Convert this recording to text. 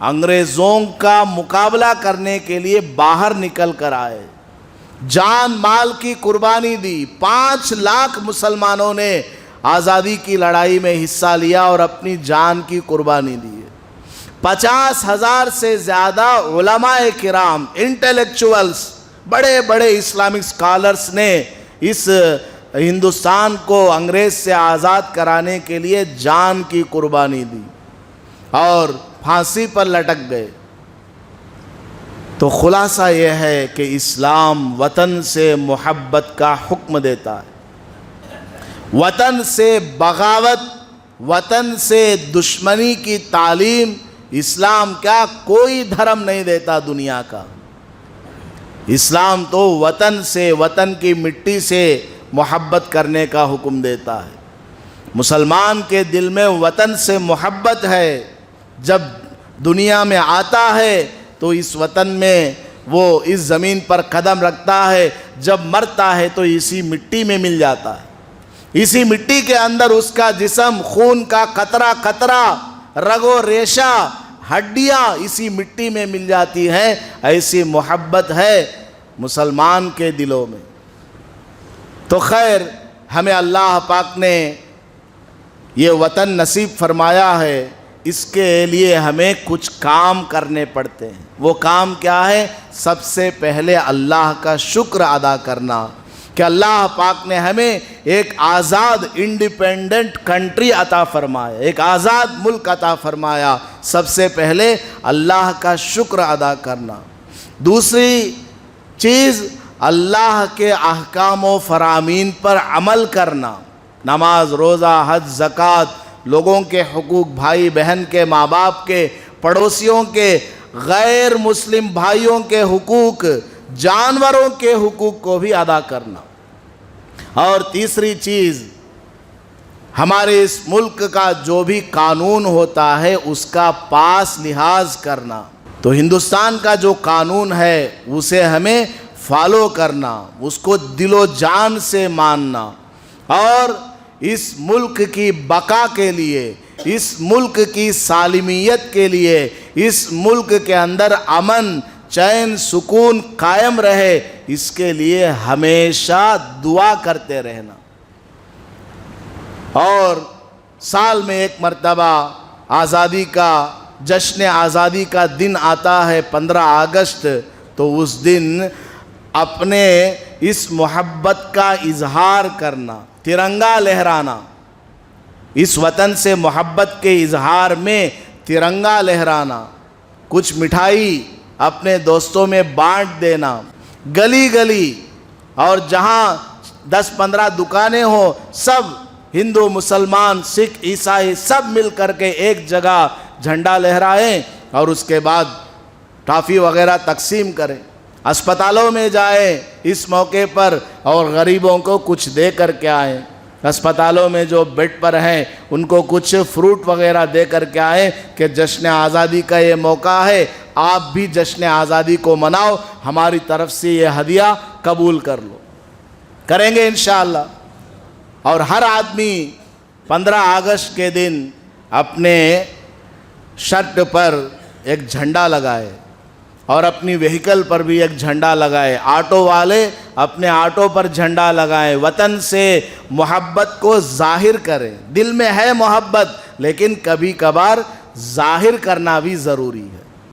انگریزوں کا مقابلہ کرنے کے لیے باہر نکل کر آئے، جان مال کی قربانی دی۔ 5 لاکھ مسلمانوں نے آزادی کی لڑائی میں حصہ لیا اور اپنی جان کی قربانی دی۔ 50,000 سے زیادہ علماء کرام، انٹلیکچوئلز، بڑے بڑے اسلامک اسکالرز نے اس ہندوستان کو انگریز سے آزاد کرانے کے لیے جان کی قربانی دی اور پھانسی پر لٹک گئے۔ تو خلاصہ یہ ہے کہ اسلام وطن سے محبت کا حکم دیتا ہے، وطن سے بغاوت، وطن سے دشمنی کی تعلیم اسلام کیا کوئی دھرم نہیں دیتا دنیا کا۔ اسلام تو وطن سے، وطن کی مٹی سے محبت کرنے کا حکم دیتا ہے۔ مسلمان کے دل میں وطن سے محبت ہے، جب دنیا میں آتا ہے تو اس وطن میں وہ اس زمین پر قدم رکھتا ہے، جب مرتا ہے تو اسی مٹی میں مل جاتا ہے، اسی مٹی کے اندر اس کا جسم، خون کا قطرہ قطرہ، رگ و ریشہ، ہڈیاں اسی مٹی میں مل جاتی ہیں۔ ایسی محبت ہے مسلمان کے دلوں میں۔ تو خیر، ہمیں اللہ پاک نے یہ وطن نصیب فرمایا ہے، اس کے لیے ہمیں کچھ کام کرنے پڑتے ہیں۔ وہ کام کیا ہے؟ سب سے پہلے اللہ کا شکر ادا کرنا کہ اللہ پاک نے ہمیں ایک آزاد انڈیپینڈنٹ کنٹری عطا فرمایا، ایک آزاد ملک عطا فرمایا۔ سب سے پہلے اللہ کا شکر ادا کرنا۔ دوسری چیز، اللہ کے احکام و فرامین پر عمل کرنا، نماز، روزہ، حج، زکوٰۃ، لوگوں کے حقوق، بھائی بہن کے، ماں باپ کے، پڑوسیوں کے، غیر مسلم بھائیوں کے حقوق، جانوروں کے حقوق کو بھی ادا کرنا۔ اور تیسری چیز، ہمارے اس ملک کا جو بھی قانون ہوتا ہے اس کا پاس لحاظ کرنا۔ تو ہندوستان کا جو قانون ہے اسے ہمیں فالو کرنا، اس کو دل و جان سے ماننا، اور اس ملک کی بقا کے لیے، اس ملک کی سالمیت کے لیے، اس ملک کے اندر امن، چین، سکون قائم رہے، اس کے لیے ہمیشہ دعا کرتے رہنا۔ اور سال میں ایک مرتبہ آزادی کا جشن آزادی کا دن آتا ہے 15 اگست، تو اس دن اپنے اس محبت کا اظہار کرنا، ترنگا لہرانا، اس وطن سے محبت کے اظہار میں ترنگا لہرانا، کچھ مٹھائی اپنے دوستوں میں بانٹ دینا، گلی گلی اور جہاں 10-15 دکانیں ہوں، سب ہندو، مسلمان، سکھ، عیسائی سب مل کر کے ایک جگہ جھنڈا لہرائیں اور اس کے بعد ٹافی وغیرہ تقسیم کریں۔ اسپتالوں میں جائیں اس موقع پر اور غریبوں کو کچھ دے کر کے آئیں۔ اسپتالوں میں جو بیڈ پر ہیں ان کو کچھ فروٹ وغیرہ دے کر کے آئیں کہ جشن آزادی کا یہ موقع ہے، آپ بھی جشن آزادی کو مناؤ، ہماری طرف سے یہ ہدیہ قبول کر لو۔ کریں گے انشاءاللہ۔ اور ہر آدمی 15 اگست کے دن اپنے شرٹ پر ایک جھنڈا لگائے اور اپنی وہیکل پر بھی ایک جھنڈا لگائے، آٹو والے اپنے آٹو پر جھنڈا لگائیں، وطن سے محبت کو ظاہر کریں۔ دل میں ہے محبت لیکن کبھی کبھار ظاہر کرنا بھی ضروری ہے۔